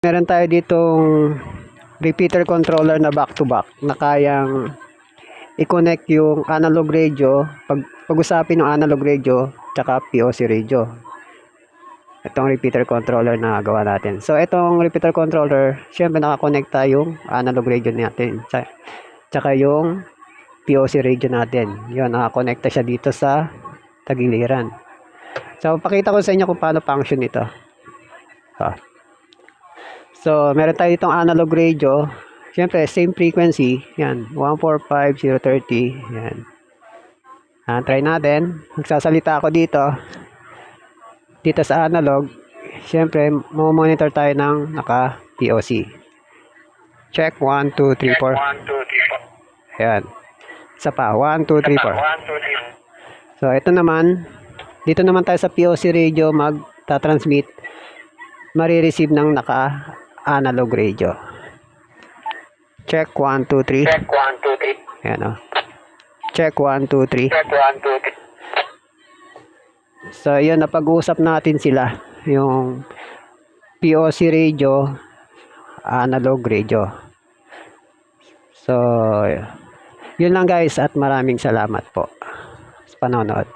Meron tayo ditong repeater controller na back to back na kayang i-connect yung analog radio, pag-usapin yung analog radio tsaka POC radio. Itong repeater controller na gawa natin. So itong repeater controller, syempre nakakonekta yung analog radio natin tsaka yung POC radio natin. Yun, nakakonekta siya dito sa tagiliran. So pakita ko sa inyo kung paano function ito. So, meron tayo itong analog radio. Siyempre, same frequency. Yan, 145030. Yan. Try natin. Magsasalita ako dito. Dito sa analog. Siyempre, monitor tayo ng naka-POC. Check, 1, 2, 3, 4. Ayan. Isa pa, 1, 2, 3, 4. So, ito naman. Dito naman tayo sa POC radio magta-transmit. Marireceive ng naka-analog radio. Check 1, 2, 3. Check 1, 2, 3. Ayan o. Check 1, 2, 3. Check 1, 2, 3. So, yun, napag-uusap natin sila. Yung POC radio, analog radio. So, yun lang guys at maraming salamat po sa panonood.